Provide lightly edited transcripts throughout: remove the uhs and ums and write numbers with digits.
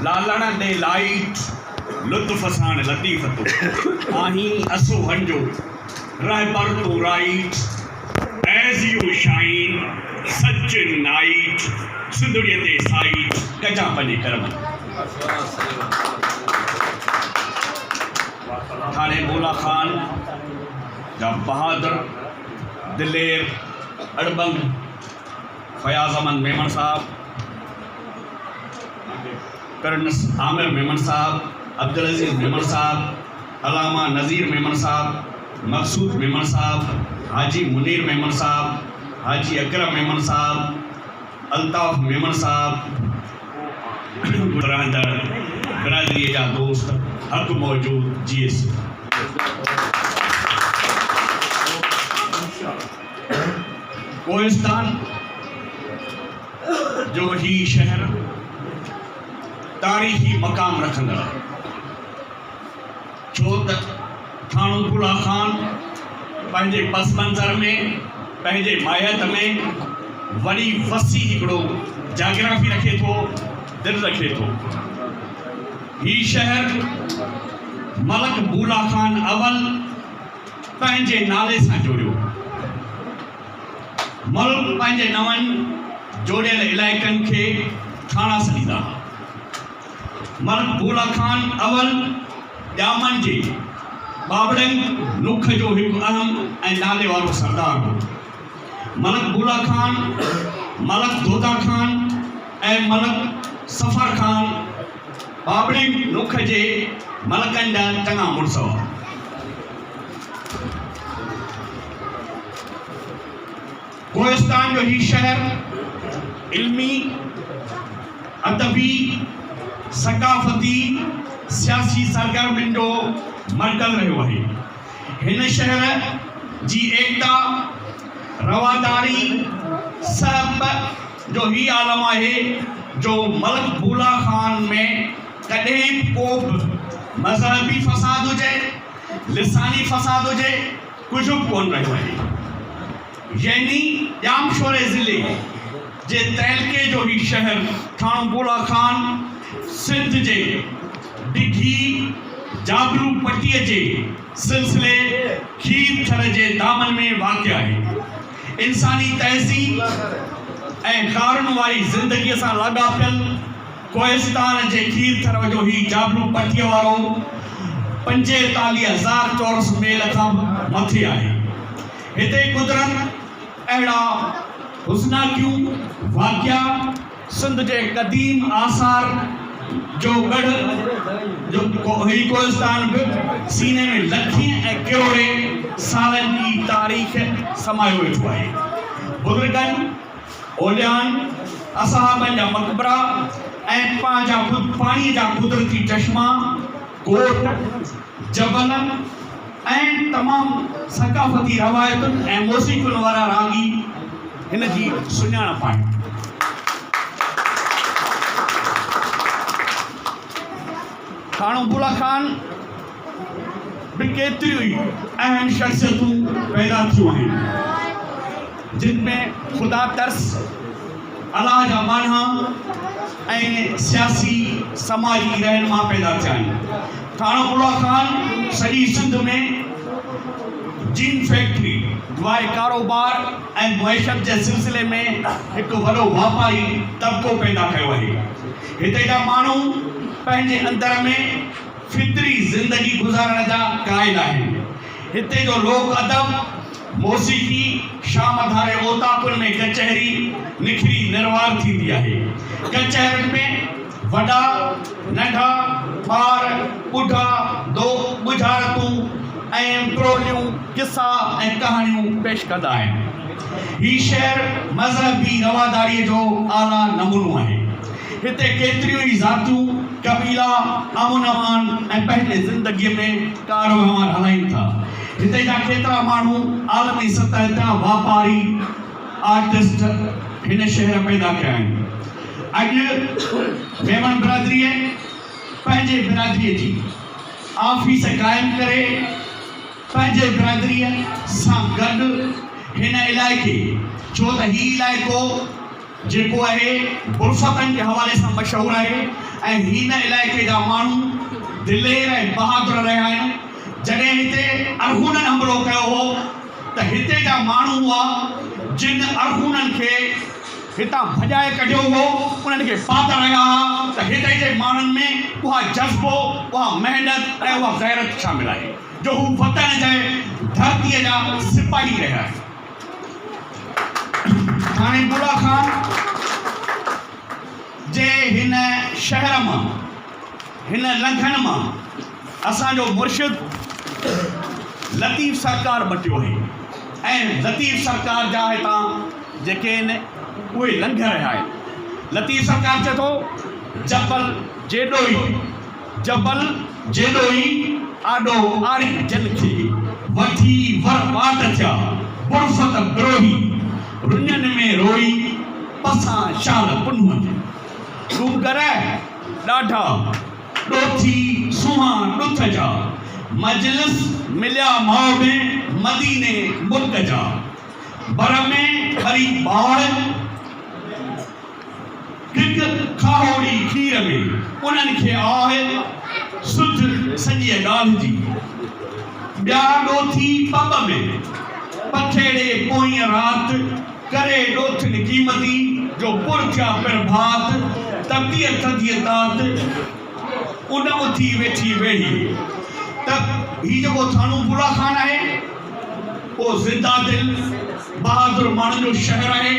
लालण दे light लुत्फ साण लतीफ़ तो आही असो हंजो रहबर तो राइट एज यू शाइन सच नाइट सिंधुड़ीअ ते साइट कजा पंजे करम थाने बोला खान जा बहादुर दिलेर अड़बंग फयाज अहमद मेमन साहब करण आमिर मेमन साहब अब्दुल अजीज मेमन साहब अलामा नज़ीर मेमन साहब मकसूद मेमन साहब हाजी मुनीर मेमन साहब हाजी अकरम मेमन साहब अल्ताफ मेमन साहब बिरादरी जा दोस्त हक मौजूद जीएस कोहिस्तान जो ही शहर तारीख़ी मक़ाम रखंदड़ छो त थाणो बुला खान पंहिंजे पस मंज़र में पंहिंजे माहियत में वॾी वसी हिकिड़ो जाग्राफी रखे थो दिलि रखे थो। ही शहर मलक बुला खान अवल पंहिंजे नाले सां जोड़ियो। मुल्क पंहिंजे नवनि जोड़ियल इलाइक़नि खे थाणा सॾींदा। मलक बुला खान अवल ॼामनि जे बाबड़ंग नुख जो हिकु अहम ऐं नाले वारो सरदार हो। मलक बुला खान, मलक दोदा खान ऐं मलक सफ़र खान बाबड़ंग नुख जे मलकनि जा चङा मुड़स हुआ। कोहिस्तान जो ही शहर इल्मी, अदबी, सकाफ़ती, सियासी सरगर्मियुनि जो मर्कज़ रहियो आहे। हिन शहर जी एकता, रवादारी, सहब जो ही आलम आहे जो मलक बुला खान में कॾहिं को बि मज़हबी फ़साद हुजे, लिसानी फ़साद हुजे, कुझु बि कोन रहियो आहे। यानी ॼामशोरे ज़िले जे तहलके जो ही शहर थाणो बुला खान सिंध जे डिघी जाबरू पट्टीअ जे सिलसिले खीर थर जे दामन में वाक़िअ आहे। इंसानी तहज़ीब ऐं ग़ारुनि वारी ज़िंदगीअ सां लाॻापियल कोहिस्तान जे खीर थर जो ही जाबरू पट्टीअ वारो 45,000 चौरस मेल खां मथे आहे। हिते कुदरत अहिड़ा हुस्नाकियूं वाक़िआ सिंध जे क़दीम आसार जो गढ़ जो ही कोहिस्तान बि सीने में लखीं ऐं करोड़े सालनि जी तारीख़ समायो वेठो आहे। बुज़ुर्गनि, ओलियान, असहाबनि जा मक़बरा ऐं पंहिंजा पाणीअ जा कुदरती चश्मा, कोट, जबल ऐं तमामु सकाफ़ती रवायतुनि ऐं मौसीक़ियुनि वारा रागी हिन जी सुञाणप आहे। थाणो बुला खान में केतिरियूं ई अहम शख़्सियतूं पैदा थियूं आहिनि जिनमें ख़ुदा तर्स, अलाह जा माना ऐं सियासी समाजी रहनुमा पैदा थिया आहिनि। थाणो बुला खान सॼी सिंध में जीन फैक्ट्री, दवाई कारोबार ऐं मुआशत जे सिलसिले में हिकु वॾो वापारी तबिको पैदा कयो आहे। हिते जा माण्हू पंहिंजे अंदर में फितरी ज़िंदगी गुज़ारण जा क़ाइल आहिनि। हिते जो लोक अदब, मौसीक़ी, शामधारे ओताकुनि में कचहरी निखरी निर्वार थींदी आहे। कचहरियुनि में वॾा नंढा ॿार, ॿुढा, बुझारतूं ऐं प्रोलियूं, किसा ऐं कहाणियूं पेश कंदा आहिनि। ही शहर मज़हबी रवादारीअ जो आला नमूनो आहे। हिते केतिरियूं ई ज़ातियूं, कबीला अमन अमान ऐं पंहिंजे ज़िंदगीअ में कारोबार हलाइनि था। हिते जा केतिरा माण्हू आलमी सतह ते वापारी, आर्टिस्ट हिन शहर पैदा कया आहिनि। अॼु मेमन बिरादरीअ पंहिंजे बिरादरीअ जी ऑफिस क़ाइमु करे पंहिंजे बिरादरीअ सां गॾु हिन इलाइक़े, छो त ही इलाइक़ो जेको आहे बुरसतनि के हवाले सां मशहूरु आहे ऐं हिन इलाइक़े जा माण्हू दिलेर ऐं बहादुर रहिया आहिनि। जॾहिं हिते अरगूननि हमलो कयो हो त हिते जा माण्हू हुआ जिन अरगूननि खे हितां भॼाए कढियो हो, उन्हनि खे पात रहिया हुआ त हिते जे माण्हुनि में उहा जज़्बो, उहा महिनत ऐं उहा गैरत शामिल आहे जो हू वतन जे धरतीअ जा सिपाही रहिया आहिनि। हाणे बुला खान जे हिन शहर मां, हिन लंघन मां असांजो मुर्शिद लतीफ़ सरकार मटियो हुई ऐं लतीफ़ सरकार जा हितां जेके आहिनि उहे लंघ रहिया आहिनि। लतीफ़ सरकार चए थो जबल जेॾोई आॾो आरी जन खे वठी वर वाट थिया बुरसत ब्रोही रुञनि में रोई पसां शाल पुन्ह तूं कर ॾाढा ॾोथी सुहा ॾुथ जा मजलिस मिलिया माउ में मदीने मुल्क जा बर में खरी बाड़ किक खाहोड़ी खीर में उन्हनि खे आहे सुध सॼी ॻाल्हि जी ॿिया ॾोथी पब में पखेड़े पोइ रात करे ॾोथनि क़ीमती जो पुर थिया प्रभात ततीअ थधीअ तात उन उथी वेठी वेही। त ही जेको थाणो बुला खान आहे वो ज़िंदा दिल बहादुर माण्हुनि जो शहर आहे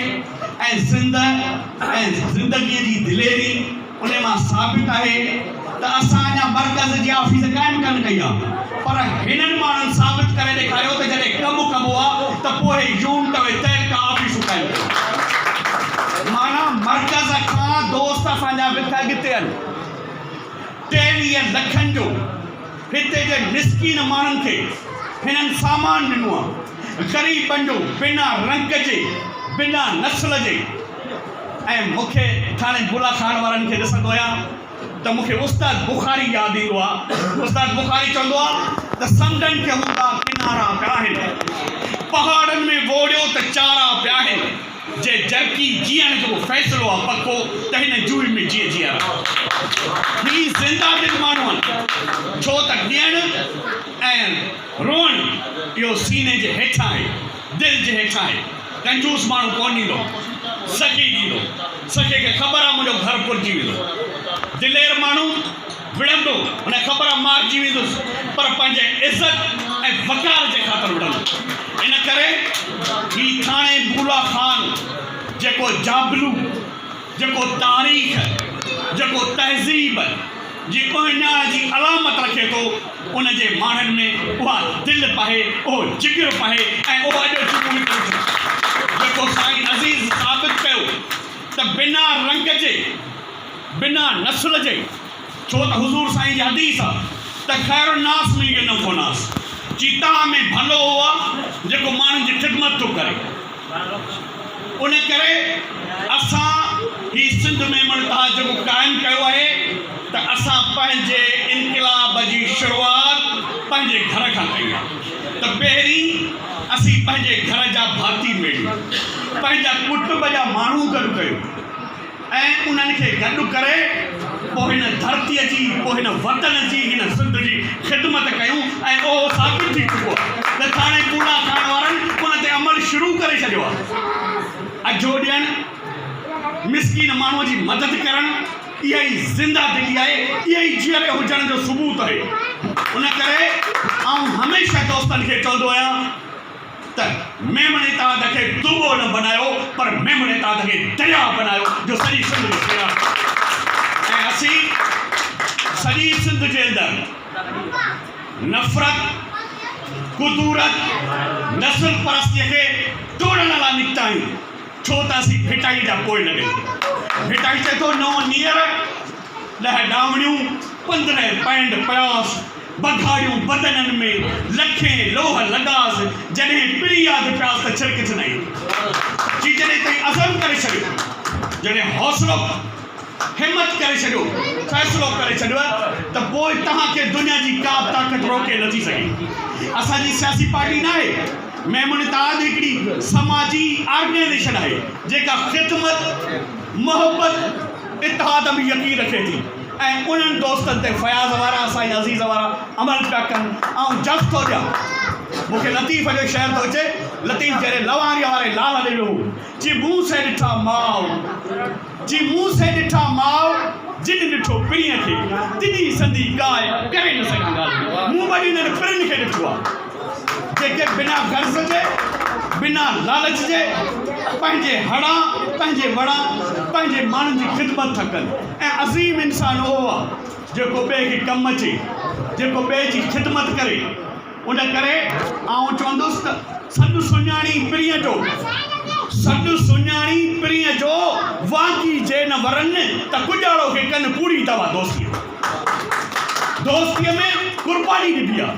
ऐं ज़िंदगीअ जी दिलेरी उन मां साबित आहे त असां अञा मर्कज़ जी ऑफिस क़ाइमु कोन कई आहे, पर हिननि माण्हुनि साबित करे ॾेखारियो त जॾहिं कमु कबो आहे त पोइ यूनिट तहत का ऑफिसूं क़ाइमु कयूं। माना मर्कज़ खां दोस्त असांजा विथ अॻिते आहिनि। 23 लखनि जो हिते जे मिसकीन माण्हुनि खे हिननि सामान ॾिनो आहे, ग़रीबनि जो बिना रंग जे बिना नस्ल जे। ऐं मूंखे थाणे बुला खान वारनि खे ॾिसंदो आहियां त मूंखे उस्ताद बुखारी यादि ईंदो आहे। उस्ताद बुखारी चवंदो आहे त समुंडनि खे हूंदा किनारा पिया आहिनि, पहाड़नि में वोड़ियो त चारा पिया आहिनि, जे जरकी जीअण जो फ़ैसिलो आहे पको त हिन जूई में जीअं ही ज़िंदा दिल माण्हू आहिनि। छो त ॾियणु ऐं रोअणु इहो सीने जे हेठां आहे, दिलि जे हेठां आहे। कंजूस माण्हू कोन ॾींदो, सखी ॾींदो, सखे खे ख़बर आहे मुंहिंजो घर पुरजी वेंदो। दिलेर माण्हू विढ़ंदो, हुन ख़बर आहे मारिजी वेंदुसि, पर पंहिंजे इज़त ऐं वक़ार जे ख़ातिर विढ़ंदो। इन करे ही थाणे बुला खान जेको जाबलू, जेको तारीख़, जेको तहज़ीब जी पहचान जी अलामत रखे थो, उन जे माण्हुनि में उहा दिलि पाहे, उहो जिगर पाहे ऐं उहो अॼु जमूरी जेको साईं अज़ीज़ साबित कयो त बिना रंग जे बिना नस्ल जे, छो त हुज़ूर साईं जी हदीस आहे त ख़ैर नास में इहो न कोनास चीता में भलो हुआ जेको माण्हुनि जी ख़िदमत थो करे। उन करे असां ही सिंध में मुल्ता जेको क़ाइमु कयो आहे त असां पंहिंजे इनक़िलाब जी शुरूआत पंहिंजे घर खां कई आहे। त पहिरीं असीं पंहिंजे घर जा भाती मेड़ियूं, पंहिंजा कुटुंब जा माण्हू गॾु कयूं ऐं उन्हनि खे गॾु करे पोइ हिन धरतीअ जी, पोइ हिन वतन जी, हिन सिंध जी ख़िदमत कयूं ऐं उहो साबित थी चुको आहे त थाणे बुला खान वारनि उन ते अमल शुरू करे छॾियो आहे। अजो ॾियणु, मिसकीन माण्हूअ जी मदद करणु, इहा ई ज़िंदा दिली आहे, इहा ई जीअरे हुजण जो सबूत आहे। उन करे आउं हमेशह दोस्तनि खे चवंदो आहियां त मेमणे ताद खे दुबो न बनायो, पर मेमणे ताद खे दरिया बनायो जो सॼी सिंध जो शेर आहे। ऐं असीं सॼी सिंध जे अंदरि नफ़रत, कुदूरत, नस्ल परस्तीअ खे तोड़ण लाइ निकिता आहियूं। छो त असीं भिटाई जा पोइ लॻे। भिटाई चए थो 9 नीर 10 डावणियूं 15 पैंड प्यास बघाड़ियूं बदननि में लखे लोह लगास जॾहिं पिड़ी यादि प्यास त छिड़क नाई जी जॾहिं ताईं अज़म करे छॾियो, जॾहिं हौसलो हिम्मत करे छॾियो, फ़ैसिलो करे छॾियो त पोइ तव्हांखे दुनिया जी का ताक़त रोके नथी सघे। असांजी सियासी पार्टी न आहे, मेमून ताज हिकिड़ी समाजी ऑर्गेनाइजेशन है जेका ख़िदमत मोहब्बत इत्तेहाद में यकीन रखे थी ऐं उन्हनि दोस्तनि ते फयाज़ वारा साईं अज़ीज़ वारा अमल पिया कनि। ऐं जफ़ थो ॾियां मूंखे लतीफ़ जो शहर थो अचे। लतीफ़ जॾहिं लवारीअ वारे लाल ॾे वियो जी मूं से ॾिठा माउ जी मूं से ॾिठा माउ जिन ॾिठो पिणीअ खे तिनी संदी गाय करे न सघां ॻाल्हि मूं वरी हिननि पिणनि खे ॾिठो आहे जेके बिना गर्ज़ जे बिना लालच जे पंहिंजे हड़ा पंहिंजे वड़ा पंहिंजे माण्हुनि जी ख़िदमत था कनि ऐं अज़ीम इंसान उहो आहे जेको ॿिए खे कमु अचे जेको ॿिए जी ख़िदमत करे। उन करे आउं चवंदुसि त सॾु सुञाणी पिणीअ जो सॾु सुञाणी पिणीअ जो वाकी जे न वरनि त कुॼाड़ो खे कनि पूरी दवा दोस्तीअ में कुर्बानी ॾिबी आहे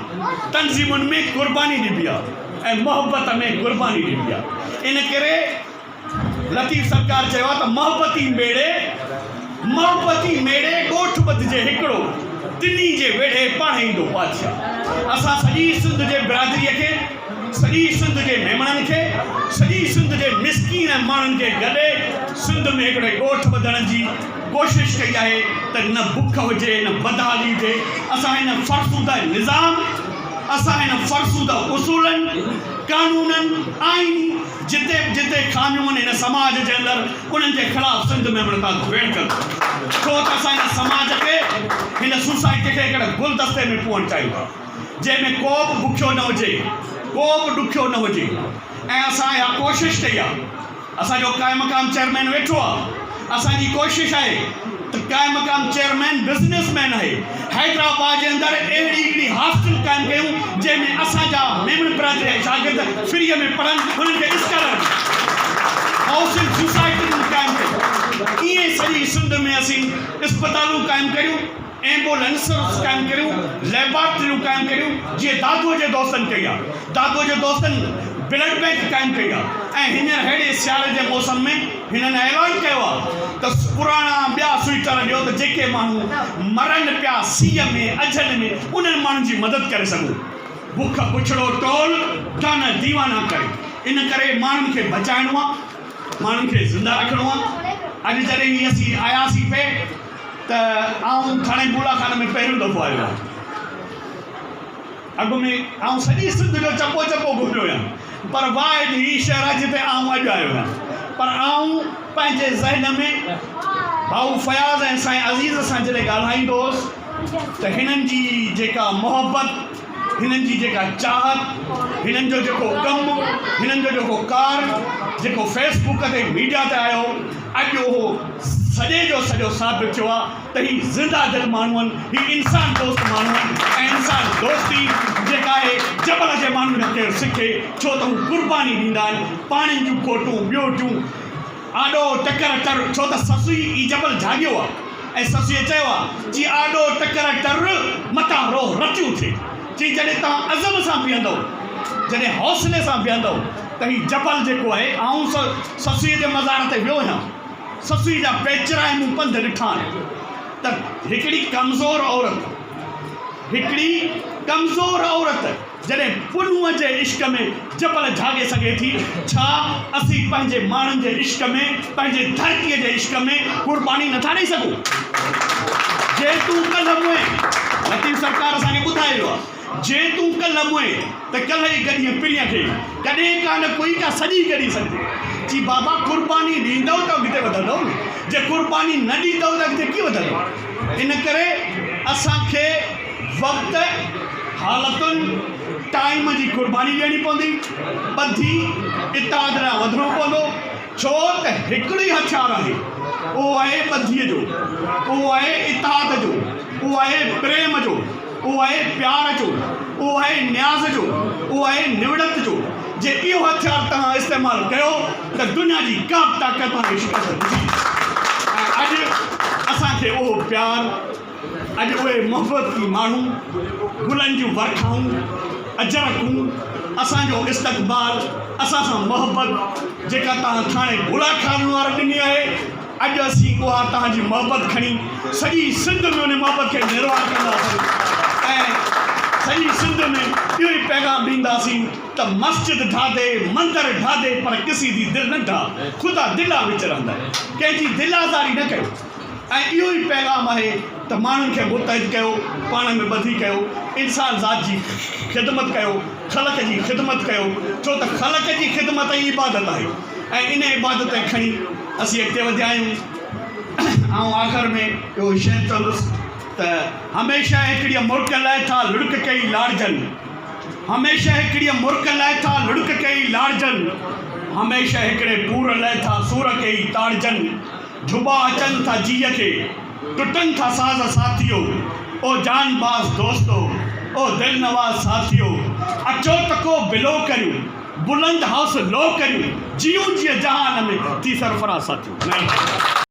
तंज़ीमुनि में कुर्बानी ॾिबी आहे ऐं मोहबत में कुर्बानी ॾिबी आहे। इन करे लतीफ़ सरकार चयो आहे त मोहबती मेड़े ॻोठ ॿधिजे हिकिड़ो तिनी जे वेढ़े पाण ईंदो बादशाह। असां सॼी सिंध जे बिरादरीअ खे सॼी सिंध जे मेमणनि खे सॼी सिंध जे मिसकीन माण्हुनि खे गॾे सिंध में हिकिड़े ॻोठ ॿधण जी कोशिशि कई आहे त न बुख हुजे न बदहाली हुजे। असां हिन फ़र्सूदा निज़ाम असां हिन फ़र्सूदा उसूलनि कानूननि आइनी जिते जिते ख़ामियूं आहिनि हिन समाज जे अंदरि उन्हनि जे ख़िलाफ़ सिंध में था भेण कनि छो त असां हिन समाज खे हिन सोसाइटी खे हिकिड़े गुलदस्ते में पोअणु चाहियूं था जंहिंमें को बि बुखियो न हुजे को बि ॾुखियो न हुजे। ऐं असां इहा कोशिशि कई आहे असांजो क़ाइम मक़ाम चेयरमैन वेठो आहे असांजी कोशिशि आहे त क़ाइम मक़ाम चेयरमैन बिज़नेसमैन आहे हैदराबाद जे अंदरि अहिड़ी हिकिड़ी हॉस्टल क़ाइमु कयूं जंहिंमें असांजा मेमण बिरादरी जा शागिर्द फ्रीअ में पढ़नि हुननि खे स्कॉलर हाउसिंग सोसाइटियूं क़ाइमु कयूं। ईअं सॼी सिंध में असीं इस्पतालूं क़ाइमु करियूं एम्बुलेंस क़ाइमु करियूं लेबोरेटरियूं क़ाइमु करियूं जीअं दादूअ जे दोस्तनि कई आहे दादूअ जे दोस्तनि ब्लड बैंक क़ाइमु कई आहे। ऐं हींअर अहिड़े सियारे जे मौसम में हिननि ऐलान कयो आहे त पुराणा ॿिया स्वीटर ॾियो त जेके माण्हू मरनि पिया सीअ में अजनि में उन्हनि माण्हुनि जी मदद करे सघूं। बुख पुछड़ो टोल कान दीवाना करे इन करे माण्हुनि खे बचाइणो आहे माण्हुनि खे ज़िंदा रखिणो आहे। अॼु जॾहिं ही असीं आयासीं पे त आउं थाणे बुलाखान में पहिरियों दफ़ो आयो आहियां। अॻु में आउं सॼी सिंध जो चपो चपो घुमियो आहियां पर वाहिद ही शहर आहे जिते आउं अॼु आयो आहियां। पर आउं पंहिंजे ज़हन में भाऊ फयाज़ ऐं साईं अज़ीज़ सां जॾहिं ॻाल्हाईंदो हुउसि त हिननि जी जेका मोहबत हिननि जी जेका चाहत हिननि जो जेको कमु हिननि जो जेको कार जेको फेसबुक ते मीडिया ते आयो अॼु उहो सॼे जो सॼो साबित थियो आहे त ही ज़िंदा दिलि माण्हू आहिनि ही इंसान दोस्त माण्हू आहिनि ऐं इंसान दोस्ती जेका आहे जबल जे माण्हुनि खे सिखे छो त हू कुर्बानी ॾींदा आहिनि पाणी जूं खोटूं ॿियोटियूं आॾो टकर टर छो त ससुई ई जबल जाॻियो आहे ऐं ससुए चयो आहे जी आॾो टकर टर मथां रोह रचियूं थिए जी जॾहिं तव्हां अज़म सां बीहंदव जॾहिं हौसले सां बीहंदव त ही जबल जेको आहे आउं ससुए जे मज़ार ते वियो आहियां ससुई जा पेचरा ऐं मूं पंध ॾिठा आहिनि त हिकिड़ी कमज़ोर औरत जॾहिं पुनूअ जे इश्क में जबल जाॻे सघे थी छा असीं पंहिंजे माण्हुनि जे इश्क में पंहिंजे धरतीअ जे इश्क में कुर्बानी नथा ॾेई सघूं। जे तूं कल्ह मुए लतीफ़ सरकार असांखे ॿुधायो आहे जे तूं कल्ह मुए त कल्ह ई गॾीअ पिणीअ खे कॾहिं कान कोई का सॼी कढी सघंदी जी बाबा कुर्बानी ॾींदव त अॻिते वधंदव जे कुर्बानी न ॾींदव त अॻिते कीअं वधंदव। इन करे असांखे वक़्तु हालतुनि टाइम जी कुर्बानी ॾियणी पवंदी ॿधी इताद लाइ वधिणो पवंदो छो त हिकिड़ो ई हथियार आहे उहो आहे ॿधीअ जो उहो आहे इताद जो उहो आहे प्रेम जो उहो आहे प्यार जो उहो आहे न्याज़ जो उहो आहे निवड़त जो जे इहो हथियार तव्हां इस्तेमालु कयो त दुनिया जी का बि ताक़त तव्हांखे शिकस्त ॾिसी ऐं अॼु असांखे उहो प्यार अॼु उहे मोहबती माण्हू गुलनि जूं वर्खाऊं अजरकूं असांजो इस्तक़बाल असां सां मोहबत जेका तव्हां थाणे बुलाखान वारा ॾिनी आहे अॼु असीं उहा तव्हांजी मोहबत खणी सॼी सिंध में उन मोहबत खे निर्वाह कंदासीं ऐं सॼी सिंध में इहो ई पैगाम ॾींदासीं त मस्जिद ठाहे मंदर ठाहे पर किसी जी दिलि न ठाहे ख़ुदा दिला विच रहंदा कंहिंजी दिल आज़ारी न कयो ऐं इहो ई पैगाम आहे त माण्हुनि खे मुतहिद कयो पाण में ॿधी कयो इंसान ज़ात जी ख़िदमत कयो ख़लक़ जी ख़िदमत कयो छो त ख़लक़ जी ख़िदमत ई इबादत आहे ऐं इन इबादत खणी असीं अॻिते वधिया आहियूं। ऐं आख़िर में इहो शइ चवंदुसि त हमेशह हिकिड़ी मुल्क लाइ था लुड़क कई लाड़जनि हमेशह हिकिड़ी मुल्क लाइ था लुड़क कई लाड़जनि हमेशह हिकिड़े पूर लाइ था सूर कई ताड़जनि जुबा अचनि था जीअ खे टुटनि था साज़ साथियो ओ जानबाज़ दोस्तो ओ दिल नवाज़ साथियो अचो त को बिलो करियूं बुलंद हाउस लो करियूं जियूं जीअं जहान में थी सरफराज़ साथियो।